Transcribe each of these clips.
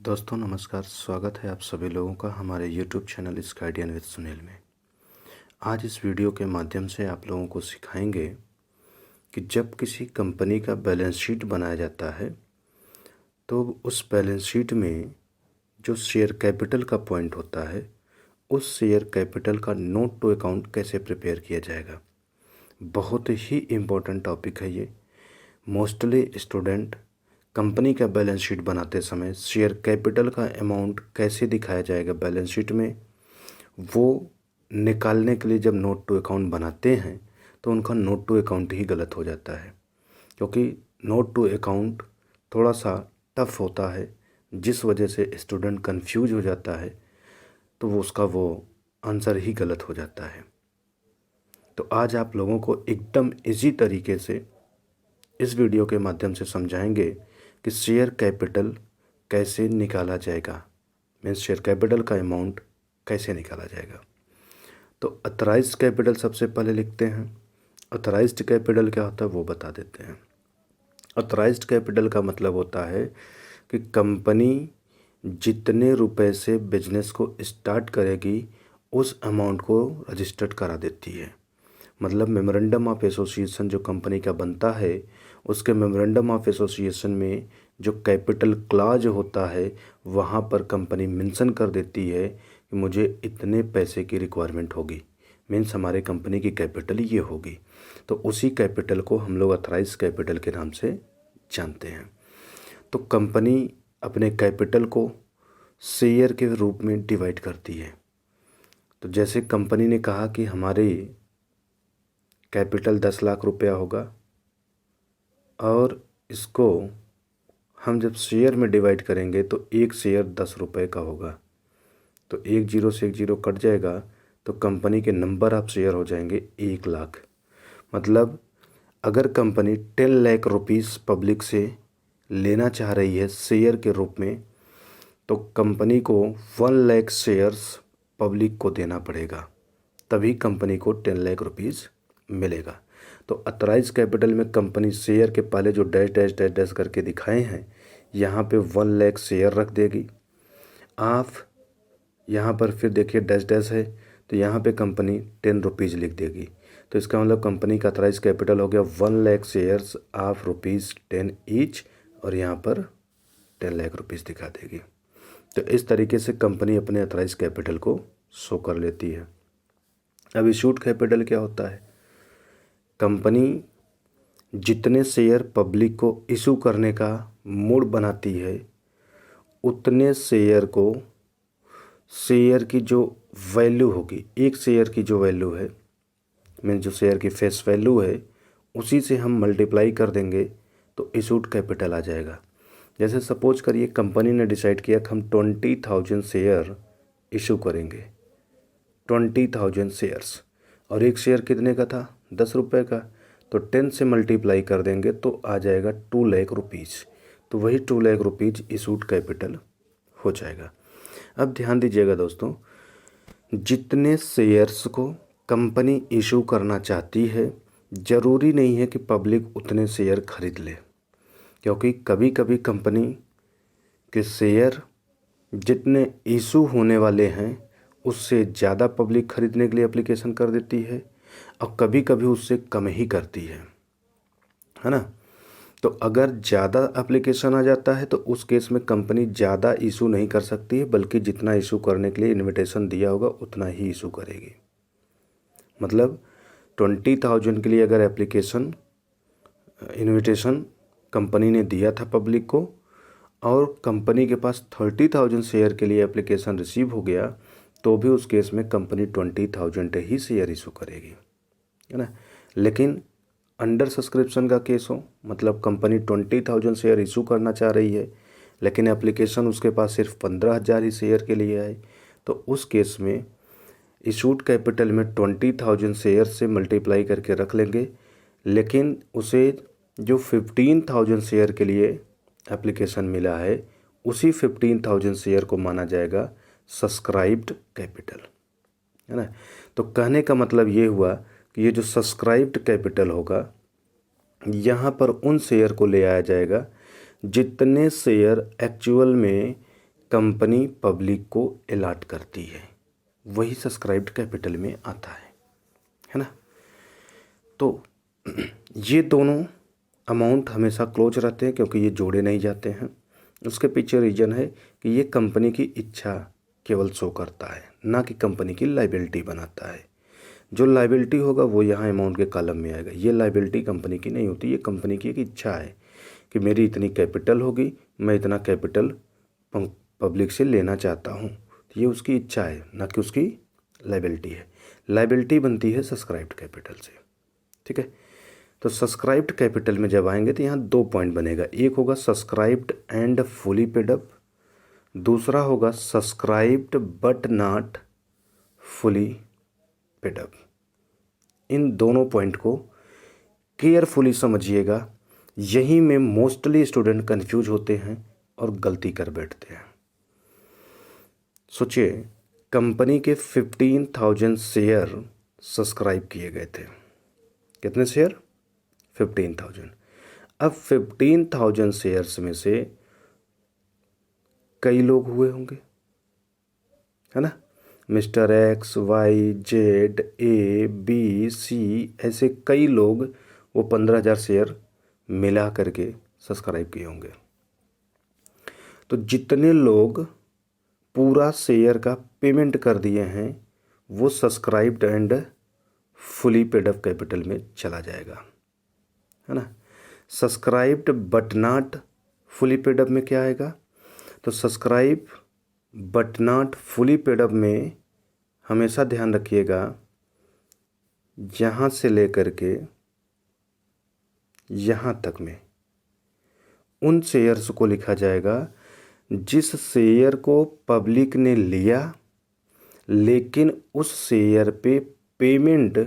दोस्तों नमस्कार। स्वागत है आप सभी लोगों का हमारे यूट्यूब चैनल स्काइडियन विद सुनील में। आज इस वीडियो के माध्यम से आप लोगों को सिखाएंगे कि जब किसी कंपनी का बैलेंस शीट बनाया जाता है तो उस बैलेंस शीट में जो शेयर कैपिटल का पॉइंट होता है उस शेयर कैपिटल का नोट टू अकाउंट कैसे प्रिपेयर किया जाएगा। बहुत ही इम्पोर्टेंट टॉपिक है ये। मोस्टली स्टूडेंट कंपनी का बैलेंस शीट बनाते समय शेयर कैपिटल का अमाउंट कैसे दिखाया जाएगा बैलेंस शीट में, वो निकालने के लिए जब नोट टू अकाउंट बनाते हैं तो उनका नोट टू अकाउंट ही गलत हो जाता है, क्योंकि नोट टू अकाउंट थोड़ा सा टफ होता है, जिस वजह से स्टूडेंट कंफ्यूज हो जाता है तो वो आंसर ही गलत हो जाता है। तो आज आप लोगों को एकदम इजी तरीके से इस वीडियो के माध्यम से समझाएंगे कि शेयर कैपिटल कैसे निकाला जाएगा, मीन्स शेयर कैपिटल का अमाउंट कैसे निकाला जाएगा। तो अथराइज्ड कैपिटल सबसे पहले लिखते हैं। अथराइज्ड कैपिटल क्या होता है वो बता देते हैं। अथराइज्ड कैपिटल का मतलब होता है कि कंपनी जितने रुपए से बिजनेस को स्टार्ट करेगी उस अमाउंट को रजिस्टर्ड करा देती है। मतलब मेमोरेंडम ऑफ एसोसिएशन जो कंपनी का बनता है उसके मेमोरेंडम ऑफ एसोसिएशन में जो कैपिटल क्लॉज होता है वहाँ पर कंपनी मेंशन कर देती है कि मुझे इतने पैसे की रिक्वायरमेंट होगी, मीन्स हमारे कंपनी की कैपिटल ये होगी। तो उसी कैपिटल को हम लोग अथराइज कैपिटल के नाम से जानते हैं। तो कंपनी अपने कैपिटल को शेयर के रूप में डिवाइड करती है। तो जैसे कंपनी ने कहा कि हमारे कैपिटल 10 लाख रुपया होगा और इसको हम जब शेयर में डिवाइड करेंगे तो एक शेयर 10 रुपये का होगा। तो एक जीरो से एक जीरो कट जाएगा तो कंपनी के नंबर ऑफ शेयर हो जाएंगे 1 लाख। मतलब अगर कंपनी 10 लाख रुपीस पब्लिक से लेना चाह रही है शेयर के रूप में तो कंपनी को 1 लाख शेयर्स पब्लिक को देना पड़ेगा, तभी कंपनी को 10 लाख रुपीस मिलेगा। तो अथराइज कैपिटल में कंपनी शेयर के पहले जो डैश डैश डैश डैश करके दिखाए हैं यहाँ पे 1 लाख शेयर रख देगी। आप यहाँ पर फिर देखिए डैश डैश है तो यहाँ पे कंपनी 10 रुपीज़ लिख देगी। तो इसका मतलब कंपनी का अथराइज कैपिटल हो गया 1 लाख शेयर्स ऑफ ₹10 ईच और यहाँ पर 10 लाख रुपीज़ दिखा देगी। तो इस तरीके से कंपनी अपने अथराइज कैपिटल को शो कर लेती है। अब इशूड कैपिटल क्या होता है? कंपनी जितने शेयर पब्लिक को इशू करने का मूड बनाती है उतने शेयर को शेयर की जो वैल्यू होगी, एक शेयर की जो वैल्यू है मीन जो शेयर की फेस वैल्यू है उसी से हम मल्टीप्लाई कर देंगे तो इशूड कैपिटल आ जाएगा। जैसे सपोज करिए कंपनी ने डिसाइड किया कि हम 20,000 शेयर इशू करेंगे, 20,000 शेयर्स, और एक शेयर कितने का था? 10 रुपये का। तो 10 से मल्टीप्लाई कर देंगे तो आ जाएगा 2 लाख रुपीज़। तो वही 2 लाख रुपीज़ इशूड कैपिटल हो जाएगा। अब ध्यान दीजिएगा दोस्तों, जितने शेयर्स को कंपनी इशू करना चाहती है ज़रूरी नहीं है कि पब्लिक उतने शेयर खरीद ले, क्योंकि कभी कभी कंपनी के शेयर जितने इशू होने वाले हैं उससे ज़्यादा पब्लिक खरीदने के लिए एप्लीकेशन कर देती है और कभी कभी उससे कम ही करती है ना। तो अगर ज़्यादा एप्लीकेशन आ जाता है तो उस केस में कंपनी ज़्यादा इशू नहीं कर सकती है, बल्कि जितना इशू करने के लिए इनविटेशन दिया होगा उतना ही इशू करेगी। मतलब 20,000 के लिए अगर एप्लीकेशन इनविटेशन कंपनी ने दिया था पब्लिक को और कंपनी के पास 30,000 शेयर के लिए एप्लीकेशन रिसीव हो गया तो भी उस केस में कंपनी 20,000 ही शेयर इशू करेगी, है ना। लेकिन अंडर सब्सक्रिप्शन का केस हो, मतलब कंपनी 20,000 शेयर इशू करना चाह रही है लेकिन एप्लीकेशन उसके पास सिर्फ 15,000 ही शेयर के लिए आए, तो उस केस में इशूड कैपिटल में 20,000 शेयर से मल्टीप्लाई करके रख लेंगे, लेकिन उसे जो 15,000 शेयर के लिए एप्लीकेशन मिला है उसी 15,000 शेयर को माना जाएगा सब्सक्राइब्ड कैपिटल, है ना। तो कहने का मतलब ये हुआ कि ये जो सब्सक्राइब्ड कैपिटल होगा यहाँ पर उन शेयर को ले आया जाएगा जितने शेयर एक्चुअल में कंपनी पब्लिक को अलॉट करती है, वही सब्सक्राइब्ड कैपिटल में आता है ना। तो ये दोनों अमाउंट हमेशा क्लोज रहते हैं क्योंकि ये जोड़े नहीं जाते हैं। उसके पीछे रीज़न है कि ये कंपनी की इच्छा केवल शो करता है, ना कि कंपनी की लाइबिलिटी बनाता है। जो लाइबिलिटी होगा वो यहाँ अमाउंट के कॉलम में आएगा। ये लाइबिलिटी कंपनी की नहीं होती, ये कंपनी की एक इच्छा है कि मेरी इतनी कैपिटल होगी, मैं इतना कैपिटल पब्लिक से लेना चाहता हूँ। तो ये उसकी इच्छा है, ना कि उसकी लाइबिलिटी है। लाइबिलिटी बनती है सब्सक्राइब्ड कैपिटल से, ठीक है। तो सब्सक्राइब्ड कैपिटल में जब आएंगे तो यहाँ 2 पॉइंट बनेगा। एक होगा subscribed and fully paid up, दूसरा होगा subscribed but not fully paid up. इन दोनों पॉइंट को केयरफुली समझिएगा, यहीं में मोस्टली स्टूडेंट कंफ्यूज होते हैं और गलती कर बैठते हैं। सोचिए, कंपनी के 15,000 शेयर सब्सक्राइब किए गए थे। कितने शेयर? 15,000। अब 15,000 शेयर्स में से कई लोग हुए होंगे, है ना। मिस्टर एक्स, वाई, जेड, ए, बी, सी, ऐसे कई लोग वो 15,000 शेयर मिला करके सब्सक्राइब किए होंगे। तो जितने लोग पूरा शेयर का पेमेंट कर दिए हैं वो subscribed and fully paid up capital में चला जाएगा, है ना। Subscribed but not fully paid up में क्या आएगा? तो subscribe but not fully paid up में हमेशा ध्यान रखिएगा, यहाँ से लेकर के यहाँ तक में उन शेयर्स को लिखा जाएगा जिस शेयर को पब्लिक ने लिया लेकिन उस शेयर पे पेमेंट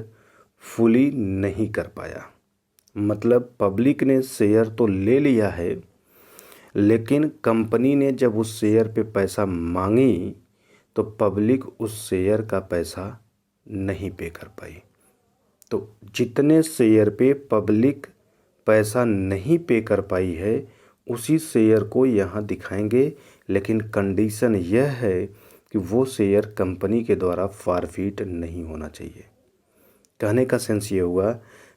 फुली नहीं कर पाया। मतलब पब्लिक ने शेयर तो ले लिया है, लेकिन कंपनी ने जब उस शेयर पे पैसा मांगी तो पब्लिक उस शेयर का पैसा नहीं पे कर पाई। तो जितने शेयर पे पब्लिक पैसा नहीं पे कर पाई है उसी शेयर को यहाँ दिखाएंगे, लेकिन कंडीशन यह है कि वो शेयर कंपनी के द्वारा फॉरफिट नहीं होना चाहिए। कहने का सेंस ये हुआ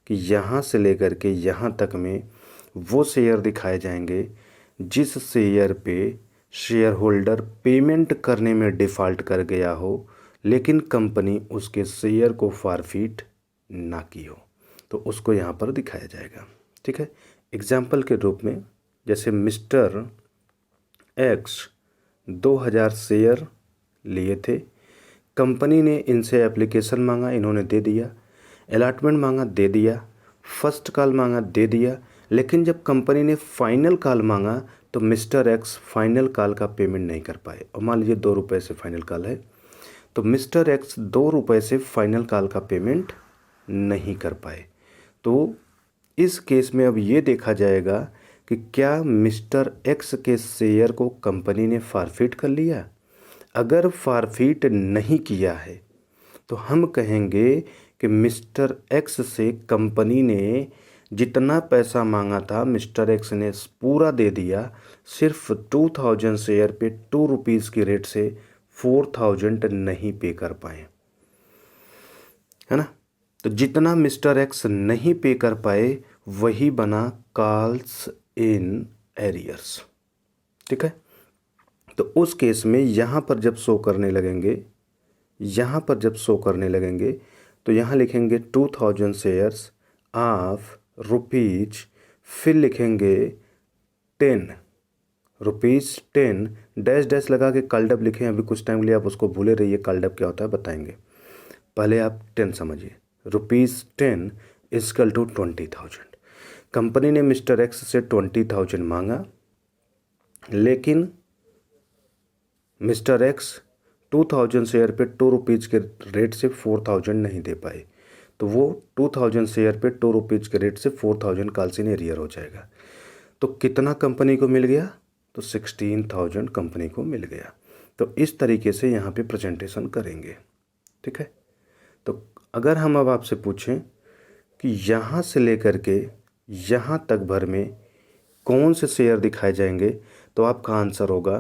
कि यहाँ से लेकर के यहाँ तक में वो शेयर दिखाए जाएंगे जिस शेयर पे शेयर होल्डर पेमेंट करने में डिफ़ॉल्ट कर गया हो, लेकिन कंपनी उसके शेयर को फॉरफिट ना की हो, तो उसको यहाँ पर दिखाया जाएगा, ठीक है। एग्जाम्पल के रूप में जैसे मिस्टर एक्स 2000 शेयर लिए थे, कंपनी ने इनसे एप्लीकेशन मांगा, इन्होंने दे दिया। अलॉटमेंट मांगा, दे दिया। फर्स्ट कॉल मांगा, दे दिया। लेकिन जब कंपनी ने फाइनल कॉल मांगा तो मिस्टर एक्स फाइनल कॉल का पेमेंट नहीं कर पाए। और मान लीजिए 2 रुपये से फाइनल कॉल है, तो मिस्टर एक्स 2 रुपये से फाइनल कॉल का पेमेंट नहीं कर पाए। तो इस केस में अब ये देखा जाएगा कि क्या मिस्टर एक्स के शेयर को कंपनी ने फॉरफिट कर लिया। अगर फॉरफिट नहीं किया है तो हम कहेंगे कि मिस्टर एक्स से कंपनी ने जितना पैसा मांगा था मिस्टर एक्स ने पूरा दे दिया। सिर्फ 2000 शेयर पे 2 रुपीज़ की रेट से 4000 नहीं पे कर पाए, है ना। तो जितना मिस्टर एक्स नहीं पे कर पाए वही बना कॉल्स इन एरियर्स, ठीक है। तो उस केस में यहाँ पर जब शो करने लगेंगे, तो यहाँ लिखेंगे 2000 शेयर्स ऑफ रुपीज, फिर लिखेंगे 10 रुपीज़ 10 डैश डैश लगा के कॉलडअप लिखें। अभी कुछ टाइम के लिए आप उसको भूले रहिए, कॉलडअप क्या होता है बताएंगे, पहले आप 10 समझिए। ₹10 इजकल टू 20,000। कंपनी ने मिस्टर एक्स से 20,000 मांगा, लेकिन मिस्टर एक्स 2000 शेयर पे 2 रुपीज़ के रेट से 4000 नहीं दे पाए, तो वो 2000 शेयर पे 2 रुपीज़ के रेट से 4000 कॉल्स इन एरियर हो जाएगा। तो कितना कंपनी को मिल गया? तो 16,000 कंपनी को मिल गया। तो इस तरीके से यहाँ पे प्रेजेंटेशन करेंगे, ठीक है। तो अगर हम अब आपसे पूछें कि यहाँ से लेकर के यहाँ तक भर में कौन से शेयर दिखाए जाएंगे, तो आपका आंसर होगा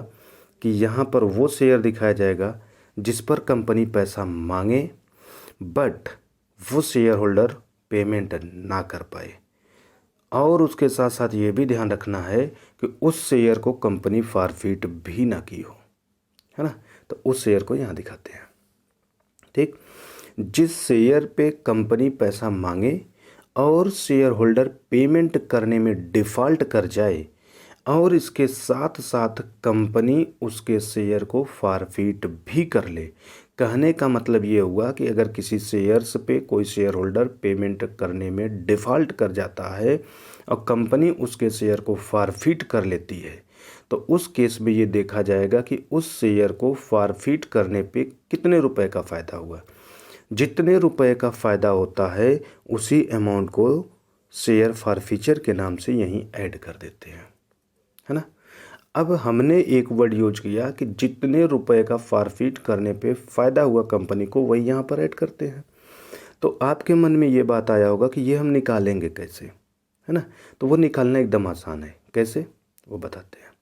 कि यहाँ पर वो शेयर दिखाया जाएगा जिस पर कंपनी पैसा मांगे बट वो शेयर होल्डर पेमेंट ना कर पाए। और उसके साथ साथ ये भी ध्यान रखना है कि उस शेयर को कंपनी फॉरफिट भी ना की हो, है ना। तो उस शेयर को यहाँ दिखाते हैं। ठीक, जिस शेयर पे कंपनी पैसा मांगे और शेयर होल्डर पेमेंट करने में डिफ़ॉल्ट कर जाए और इसके साथ साथ कंपनी उसके शेयर को फॉरफिट भी कर ले। कहने का मतलब ये हुआ कि अगर किसी शेयर्स पे कोई शेयर होल्डर पेमेंट करने में डिफ़ॉल्ट कर जाता है और कंपनी उसके शेयर को फॉरफिट कर लेती है तो उस केस में ये देखा जाएगा कि उस शेयर को फॉरफिट करने पे कितने रुपए का फ़ायदा हुआ। जितने रुपए का फ़ायदा होता है उसी अमाउंट को शेयर फॉरफीचर के नाम से यहीं ऐड कर देते हैं, है ना। अब हमने एक वर्ड यूज किया कि जितने रुपए का फॉरफिट करने पे फ़ायदा हुआ कंपनी को वही यहाँ पर ऐड करते हैं। तो आपके मन में ये बात आया होगा कि ये हम निकालेंगे कैसे, है ना। तो वो निकालना एकदम आसान है। कैसे, वो बताते हैं।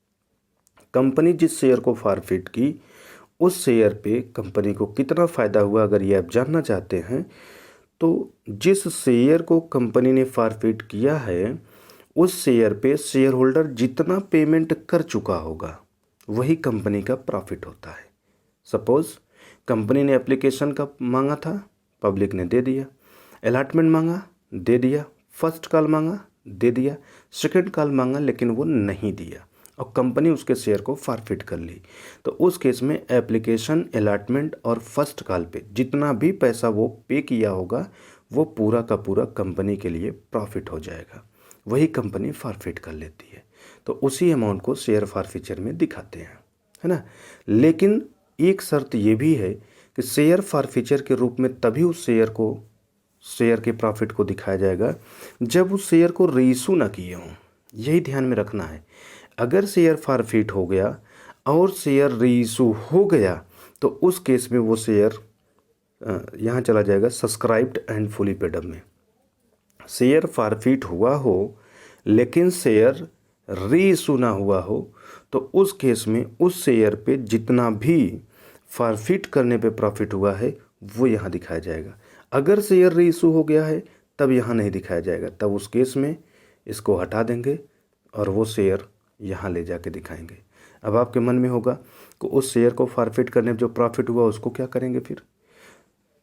कंपनी जिस शेयर को फॉरफिट की उस शेयर पे कंपनी को कितना फ़ायदा हुआ, अगर ये आप जानना चाहते हैं तो जिस शेयर को कंपनी ने फॉरफिट किया है उस शेयर पे शेयर होल्डर जितना पेमेंट कर चुका होगा वही कंपनी का प्रॉफिट होता है। सपोज़ कंपनी ने एप्लीकेशन का मांगा था, पब्लिक ने दे दिया। अलॉटमेंट मांगा, दे दिया। फर्स्ट कॉल मांगा, दे दिया। सेकंड कॉल मांगा लेकिन वो नहीं दिया और कंपनी उसके शेयर को फॉरफिट कर ली। तो उस केस में एप्लीकेशन, अलॉटमेंट और फर्स्ट कॉल पे जितना भी पैसा वो पे किया होगा वो पूरा का पूरा कंपनी के लिए प्रॉफिट हो जाएगा, वही कंपनी फॉरफिट कर लेती है। तो उसी अमाउंट को शेयर फॉरफीचर में दिखाते हैं, है ना। लेकिन एक शर्त ये भी है कि शेयर फॉरफीचर के रूप में तभी उस शेयर के प्रॉफिट को दिखाया जाएगा जब उस शेयर को रीइशू ना किए हों। यही ध्यान में रखना है। अगर शेयर फॉरफिट हो गया और शेयर रीइशू हो गया तो उस केस में वो शेयर यहाँ चला जाएगा subscribed and fully paid up में। शेयर फॉरफिट हुआ हो लेकिन शेयर रीइशू ना हुआ हो तो उस केस में उस शेयर पे जितना भी फॉरफिट करने पे प्रॉफिट हुआ है वो यहाँ दिखाया जाएगा। अगर शेयर रीइशू हो गया है तब यहाँ नहीं दिखाया जाएगा। तब उस केस में इसको हटा देंगे और वो शेयर यहाँ ले जाके दिखाएंगे। अब आपके मन में होगा कि उस शेयर को फॉरफिट करने में जो प्रॉफिट हुआ उसको क्या करेंगे फिर।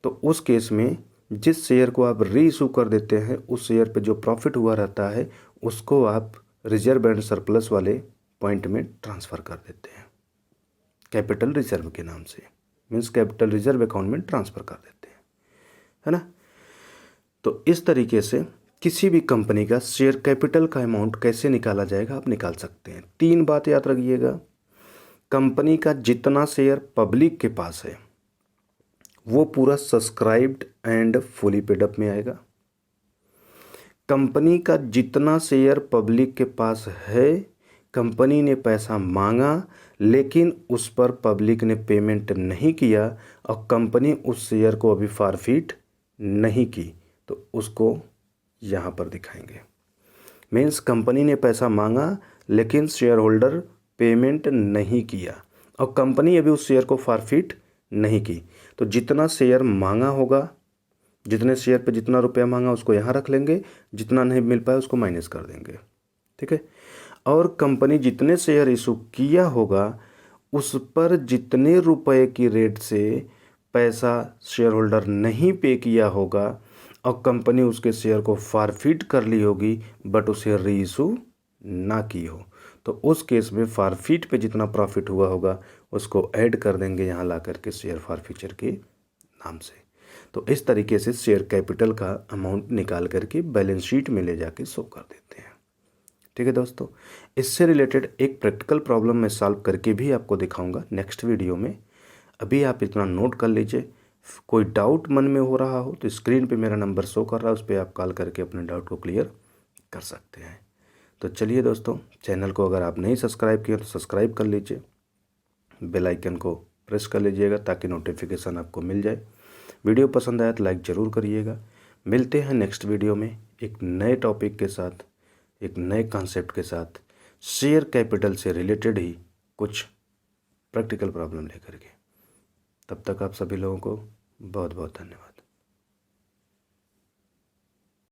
तो उस केस में जिस शेयर को आप रीइशू कर देते हैं उस शेयर पे जो प्रॉफिट हुआ रहता है उसको आप रिजर्व एंड सरप्लस वाले पॉइंट में ट्रांसफ़र कर देते हैं, कैपिटल रिजर्व के नाम से। मीन्स कैपिटल रिजर्व अकाउंट में ट्रांसफ़र कर देते हैं, है ना। तो इस तरीके से किसी भी कंपनी का शेयर कैपिटल का अमाउंट कैसे निकाला जाएगा आप निकाल सकते हैं। 3 बात याद रखिएगा। कंपनी का जितना शेयर पब्लिक के पास है वो पूरा subscribed and fully paid up में आएगा। कंपनी का जितना शेयर पब्लिक के पास है कंपनी ने पैसा मांगा लेकिन उस पर पब्लिक ने पेमेंट नहीं किया और कंपनी उस शेयर को अभी फॉरफिट नहीं की तो उसको यहाँ पर दिखाएंगे। मीन्स कंपनी ने पैसा मांगा लेकिन शेयर होल्डर पेमेंट नहीं किया और कंपनी अभी उस शेयर को फॉरफिट नहीं की तो जितना शेयर मांगा होगा, जितने शेयर पे जितना रुपया मांगा उसको यहाँ रख लेंगे, जितना नहीं मिल पाया उसको माइनस कर देंगे, ठीक है। और कंपनी जितने शेयर इशू किया होगा उस पर जितने रुपए की रेट से पैसा शेयर होल्डर नहीं पे किया होगा और कंपनी उसके शेयर को फॉरफिट कर ली होगी बट उसे रीइशू ना की हो तो उस केस में फॉरफिट पे जितना प्रॉफिट हुआ होगा उसको ऐड कर देंगे यहाँ ला करके शेयर फॉरफीचर के नाम से। तो इस तरीके से शेयर कैपिटल का अमाउंट निकाल करके बैलेंस शीट में ले जाके शो कर देते हैं, ठीक है दोस्तों। इससे रिलेटेड एक प्रैक्टिकल प्रॉब्लम मैं सॉल्व करके भी आपको दिखाऊंगा नेक्स्ट वीडियो में। अभी आप इतना नोट कर लीजिए। कोई डाउट मन में हो रहा हो तो स्क्रीन पे मेरा नंबर शो कर रहा है, उस पर आप कॉल करके अपने डाउट को क्लियर कर सकते हैं। तो चलिए दोस्तों, चैनल को अगर आप नहीं सब्सक्राइब किए तो सब्सक्राइब कर लीजिए, बेल आइकन को प्रेस कर लीजिएगा ताकि नोटिफिकेशन आपको मिल जाए। वीडियो पसंद आया तो लाइक ज़रूर करिएगा। मिलते हैं नेक्स्ट वीडियो में एक नए टॉपिक के साथ, एक नए कॉन्सेप्ट के साथ। शेयर कैपिटल से रिलेटेड ही कुछ प्रैक्टिकल प्रॉब्लम लेकर के। तब तक आप सभी लोगों को बहुत बहुत धन्यवाद।